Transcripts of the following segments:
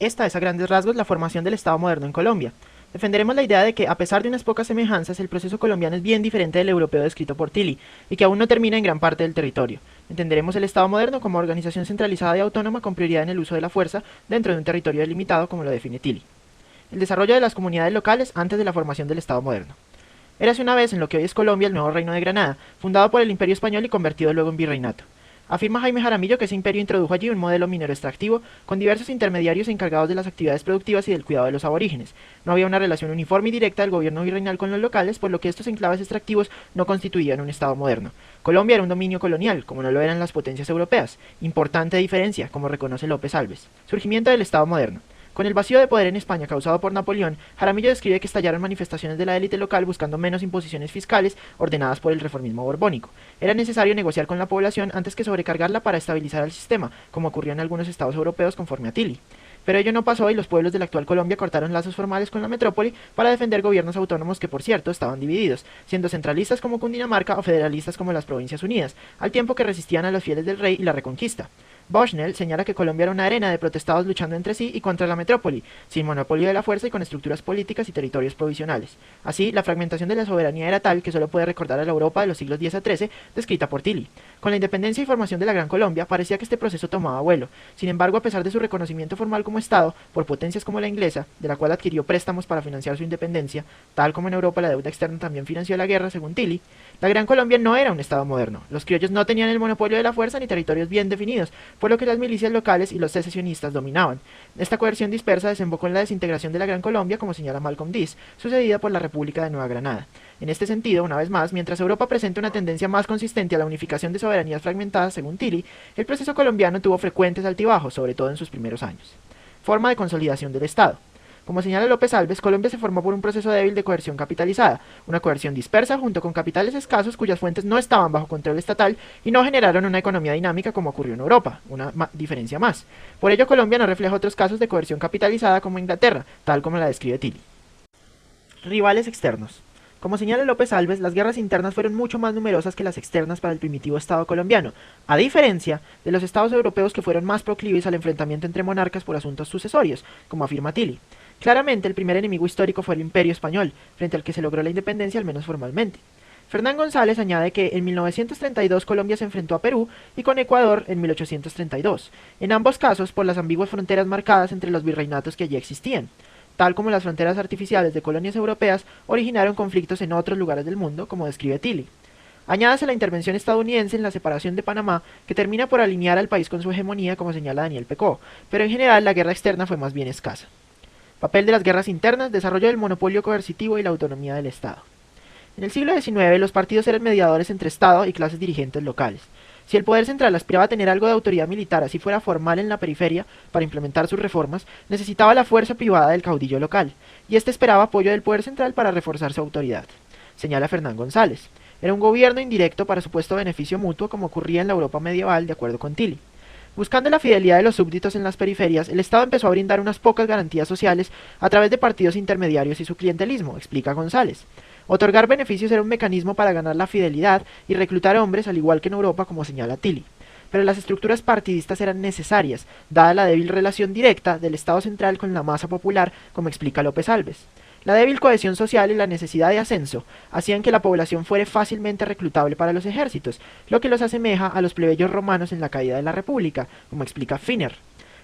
Esta es a grandes rasgos la formación del Estado moderno en Colombia. Defenderemos la idea de que, a pesar de unas pocas semejanzas, el proceso colombiano es bien diferente del europeo descrito por Tilly, y que aún no termina en gran parte del territorio. Entenderemos el Estado moderno como organización centralizada y autónoma con prioridad en el uso de la fuerza dentro de un territorio delimitado como lo define Tilly. El desarrollo de las comunidades locales antes de la formación del Estado moderno. Érase una vez en lo que hoy es Colombia el nuevo reino de Granada, fundado por el Imperio Español y convertido luego en virreinato. Afirma Jaime Jaramillo que ese imperio introdujo allí un modelo minero extractivo con diversos intermediarios encargados de las actividades productivas y del cuidado de los aborígenes. No había una relación uniforme y directa del gobierno virreinal con los locales, por lo que estos enclaves extractivos no constituían un Estado moderno. Colombia era un dominio colonial, como no lo eran las potencias europeas. Importante diferencia, como reconoce López Alves. Surgimiento del Estado moderno. Con el vacío de poder en España causado por Napoleón, Jaramillo describe que estallaron manifestaciones de la élite local buscando menos imposiciones fiscales ordenadas por el reformismo borbónico. Era necesario negociar con la población antes que sobrecargarla para estabilizar el sistema, como ocurrió en algunos estados europeos conforme a Tilly. Pero ello no pasó y los pueblos de la actual Colombia cortaron lazos formales con la metrópoli para defender gobiernos autónomos que, por cierto, estaban divididos, siendo centralistas como Cundinamarca o federalistas como las Provincias Unidas, al tiempo que resistían a los fieles del rey y la Reconquista. Bushnell señala que Colombia era una arena de protestados luchando entre sí y contra la metrópoli, sin monopolio de la fuerza y con estructuras políticas y territorios provisionales. Así, la fragmentación de la soberanía era tal que solo puede recordar a la Europa de los siglos X a XIII, descrita por Tilly. Con la independencia y formación de la Gran Colombia, parecía que este proceso tomaba vuelo. Sin embargo, a pesar de su reconocimiento formal como Estado, por potencias como la inglesa, de la cual adquirió préstamos para financiar su independencia, tal como en Europa la deuda externa también financió la guerra, según Tilly, la Gran Colombia no era un Estado moderno. Los criollos no tenían el monopolio de la fuerza ni territorios bien definidos, por lo que las milicias locales y los secesionistas dominaban. Esta coerción dispersa desembocó en la desintegración de la Gran Colombia, como señala Malcolm Dees, sucedida por la República de Nueva Granada. En este sentido, una vez más, mientras Europa presenta una tendencia más consistente a la unificación de soberanías fragmentadas, según Tilly, el proceso colombiano tuvo frecuentes altibajos, sobre todo en sus primeros años. Forma de consolidación del Estado. Como señala López Alves, Colombia se formó por un proceso débil de coerción capitalizada, una coerción dispersa junto con capitales escasos cuyas fuentes no estaban bajo control estatal y no generaron una economía dinámica como ocurrió en Europa, una diferencia más. Por ello, Colombia no refleja otros casos de coerción capitalizada como Inglaterra, tal como la describe Tilly. Rivales externos. Como señala López Alves, las guerras internas fueron mucho más numerosas que las externas para el primitivo Estado colombiano, a diferencia de los estados europeos que fueron más proclives al enfrentamiento entre monarcas por asuntos sucesorios, como afirma Tilly. Claramente, el primer enemigo histórico fue el Imperio Español, frente al que se logró la independencia al menos formalmente. Fernán González añade que en 1932 Colombia se enfrentó a Perú y con Ecuador en 1832, en ambos casos por las ambiguas fronteras marcadas entre los virreinatos que allí existían. Tal como las fronteras artificiales de colonias europeas originaron conflictos en otros lugares del mundo, como describe Tilly. Añádase la intervención estadounidense en la separación de Panamá, que termina por alinear al país con su hegemonía, como señala Daniel Pecó, pero en general la guerra externa fue más bien escasa. Papel de las guerras internas, desarrollo del monopolio coercitivo y la autonomía del Estado. En el siglo XIX, los partidos eran mediadores entre Estado y clases dirigentes locales. Si el poder central aspiraba a tener algo de autoridad militar, así fuera formal en la periferia, para implementar sus reformas, necesitaba la fuerza privada del caudillo local, y éste esperaba apoyo del poder central para reforzar su autoridad. Señala Fernán González. Era un gobierno indirecto para supuesto beneficio mutuo, como ocurría en la Europa medieval, de acuerdo con Tilly. Buscando la fidelidad de los súbditos en las periferias, el Estado empezó a brindar unas pocas garantías sociales a través de partidos intermediarios y su clientelismo, explica González. Otorgar beneficios era un mecanismo para ganar la fidelidad y reclutar hombres, al igual que en Europa, como señala Tilly. Pero las estructuras partidistas eran necesarias, dada la débil relación directa del Estado central con la masa popular, como explica López Alves. La débil cohesión social y la necesidad de ascenso hacían que la población fuera fácilmente reclutable para los ejércitos, lo que los asemeja a los plebeyos romanos en la caída de la República, como explica Finner.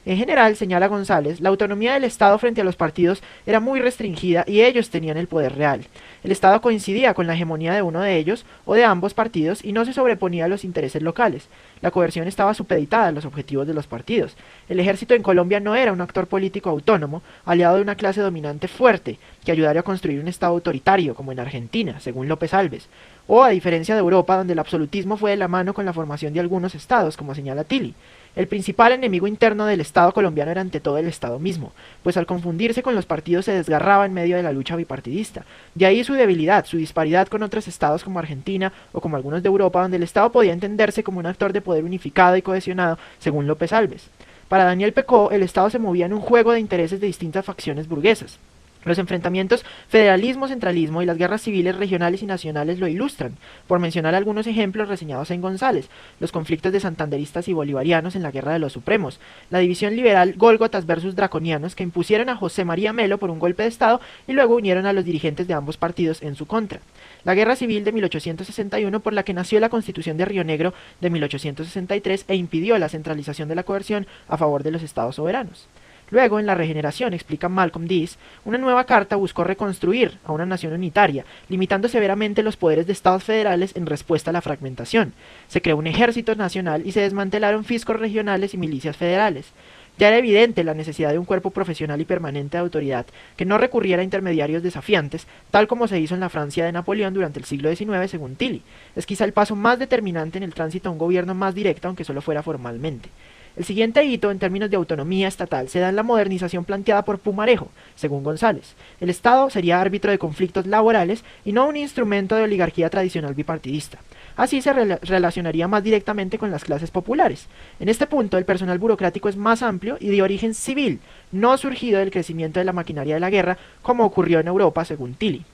En general, señala González, la autonomía del Estado frente a los partidos era muy restringida y ellos tenían el poder real. El Estado coincidía con la hegemonía de uno de ellos o de ambos partidos y no se sobreponía a los intereses locales. La coerción estaba supeditada a los objetivos de los partidos. El ejército en Colombia no era un actor político autónomo, aliado de una clase dominante fuerte, que ayudaría a construir un Estado autoritario, como en Argentina, según López Alves. O a diferencia de Europa, donde el absolutismo fue de la mano con la formación de algunos estados, como señala Tilly. El principal enemigo interno del Estado colombiano era ante todo el Estado mismo, pues al confundirse con los partidos se desgarraba en medio de la lucha bipartidista. De ahí su debilidad, su disparidad con otros estados como Argentina o como algunos de Europa, donde el Estado podía entenderse como un actor de poder unificado y cohesionado, según López Alves. Para Daniel Pecó, el Estado se movía en un juego de intereses de distintas facciones burguesas. Los enfrentamientos federalismo-centralismo y las guerras civiles regionales y nacionales lo ilustran, por mencionar algunos ejemplos reseñados en González: los conflictos de santanderistas y bolivarianos en la Guerra de los Supremos, la división liberal Gólgotas versus Draconianos, que impusieron a José María Melo por un golpe de Estado y luego unieron a los dirigentes de ambos partidos en su contra, la Guerra Civil de 1861, por la que nació la Constitución de Río Negro de 1863 e impidió la centralización de la coerción a favor de los estados soberanos. Luego, en la regeneración, explica Malcolm Dees, una nueva carta buscó reconstruir a una nación unitaria, limitando severamente los poderes de estados federales en respuesta a la fragmentación. Se creó un ejército nacional y se desmantelaron fiscos regionales y milicias federales. Ya era evidente la necesidad de un cuerpo profesional y permanente de autoridad que no recurriera a intermediarios desafiantes, tal como se hizo en la Francia de Napoleón durante el siglo XIX, según Tilly. Es quizá el paso más determinante en el tránsito a un gobierno más directo, aunque solo fuera formalmente. El siguiente hito en términos de autonomía estatal se da en la modernización planteada por Pumarejo, según González. El Estado sería árbitro de conflictos laborales y no un instrumento de oligarquía tradicional bipartidista. Así se relacionaría más directamente con las clases populares. En este punto, el personal burocrático es más amplio y de origen civil, no surgido del crecimiento de la maquinaria de la guerra, como ocurrió en Europa, según Tilly.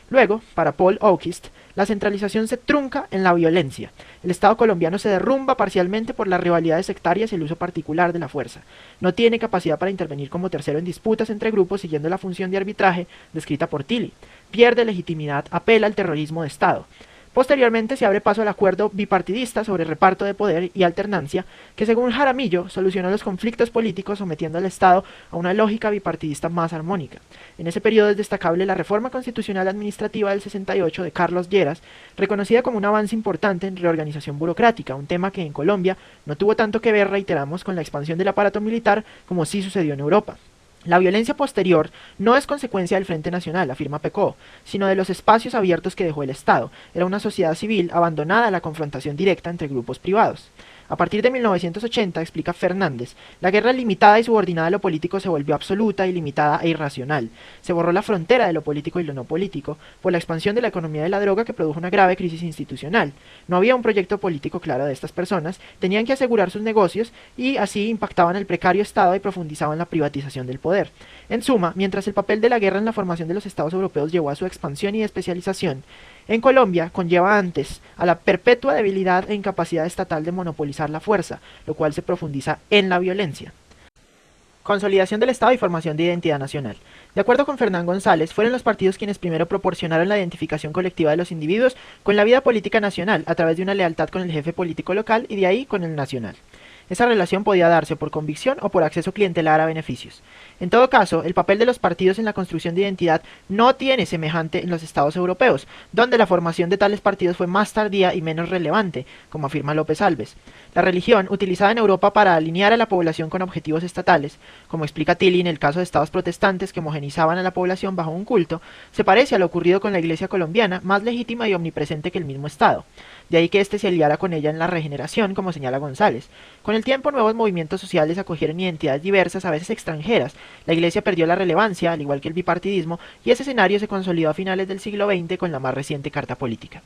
Luego, para Paul Oakist, la centralización se trunca en la violencia. El Estado colombiano se derrumba parcialmente por las rivalidades sectarias y el uso particular de la fuerza. No tiene capacidad para intervenir como tercero en disputas entre grupos siguiendo la función de arbitraje descrita por Tilly. Pierde legitimidad, apela al terrorismo de Estado. Posteriormente se abre paso al acuerdo bipartidista sobre reparto de poder y alternancia, que según Jaramillo solucionó los conflictos políticos sometiendo al Estado a una lógica bipartidista más armónica. En ese periodo es destacable la reforma constitucional administrativa del 68 de Carlos Lleras, reconocida como un avance importante en reorganización burocrática, un tema que en Colombia no tuvo tanto que ver, reiteramos, con la expansión del aparato militar como sí sucedió en Europa. La violencia posterior no es consecuencia del Frente Nacional, afirma Pecó, sino de los espacios abiertos que dejó el Estado. Era una sociedad civil abandonada a la confrontación directa entre grupos privados. A partir de 1980, explica Fernández, la guerra limitada y subordinada a lo político se volvió absoluta, ilimitada e irracional. Se borró la frontera de lo político y lo no político por la expansión de la economía de la droga, que produjo una grave crisis institucional. No había un proyecto político claro de estas personas, tenían que asegurar sus negocios y así impactaban el precario Estado y profundizaban la privatización del poder. En suma, mientras el papel de la guerra en la formación de los Estados europeos llevó a su expansión y especialización, en Colombia conlleva antes a la perpetua debilidad e incapacidad estatal de monopolizar la fuerza, lo cual se profundiza en la violencia. Consolidación del Estado y formación de identidad nacional. De acuerdo con Fernán González, fueron los partidos quienes primero proporcionaron la identificación colectiva de los individuos con la vida política nacional a través de una lealtad con el jefe político local y de ahí con el nacional. Esa relación podía darse por convicción o por acceso clientelar a beneficios. En todo caso, el papel de los partidos en la construcción de identidad no tiene semejante en los estados europeos, donde la formación de tales partidos fue más tardía y menos relevante, como afirma López Alves. La religión, utilizada en Europa para alinear a la población con objetivos estatales, como explica Tilly en el caso de estados protestantes que homogenizaban a la población bajo un culto, se parece a lo ocurrido con la Iglesia colombiana, más legítima y omnipresente que el mismo Estado. De ahí que éste se aliara con ella en la regeneración, como señala González. Con el tiempo, nuevos movimientos sociales acogieron identidades diversas, a veces extranjeras. La Iglesia perdió la relevancia, al igual que el bipartidismo, y ese escenario se consolidó a finales del siglo XX con la más reciente Carta Política.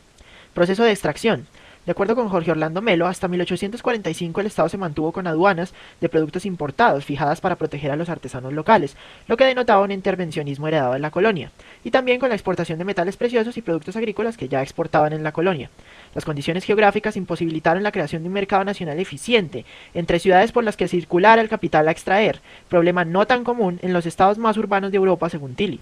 Proceso de extracción. De acuerdo con Jorge Orlando Melo, hasta 1845 el Estado se mantuvo con aduanas de productos importados fijadas para proteger a los artesanos locales, lo que denotaba un intervencionismo heredado de la colonia, y también con la exportación de metales preciosos y productos agrícolas que ya exportaban en la colonia. Las condiciones geográficas imposibilitaron la creación de un mercado nacional eficiente entre ciudades por las que circulara el capital a extraer, problema no tan común en los estados más urbanos de Europa, según Tilly.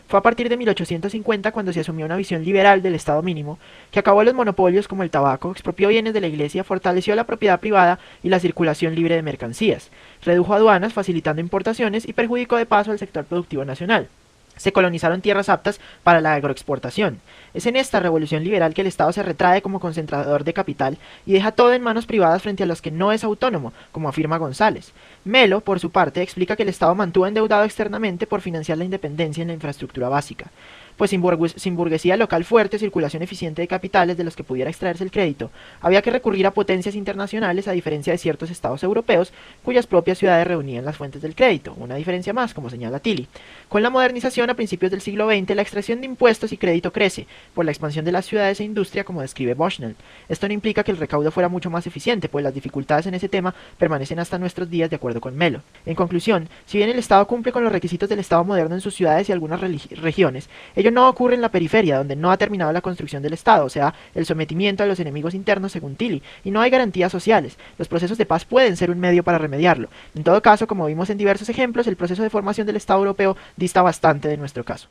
Fue a partir de 1850 cuando se asumió una visión liberal del Estado mínimo, que acabó los monopolios como el tabaco, expropió bienes de la Iglesia, fortaleció la propiedad privada y la circulación libre de mercancías, redujo aduanas facilitando importaciones y perjudicó de paso al sector productivo nacional. Se colonizaron tierras aptas para la agroexportación. Es en esta revolución liberal que el Estado se retrae como concentrador de capital y deja todo en manos privadas frente a los que no es autónomo, como afirma González. Melo, por su parte, explica que el Estado mantuvo endeudado externamente por financiar la independencia en la infraestructura básica. pues sin burguesía local fuerte, circulación eficiente de capitales de los que pudiera extraerse el crédito, había que recurrir a potencias internacionales a diferencia de ciertos estados europeos cuyas propias ciudades reunían las fuentes del crédito, una diferencia más, como señala Tilly. Con la modernización a principios del siglo XX, la extracción de impuestos y crédito crece, por la expansión de las ciudades e industria, como describe Bushnell. Esto no implica que el recaudo fuera mucho más eficiente, pues las dificultades en ese tema permanecen hasta nuestros días, de acuerdo con Melo. En conclusión, si bien el Estado cumple con los requisitos del Estado moderno en sus ciudades y algunas regiones, ello no ocurre en la periferia, donde no ha terminado la construcción del Estado, o sea, el sometimiento a los enemigos internos según Tilly, y no hay garantías sociales. Los procesos de paz pueden ser un medio para remediarlo. En todo caso, como vimos en diversos ejemplos, el proceso de formación del Estado europeo dista bastante de nuestro caso.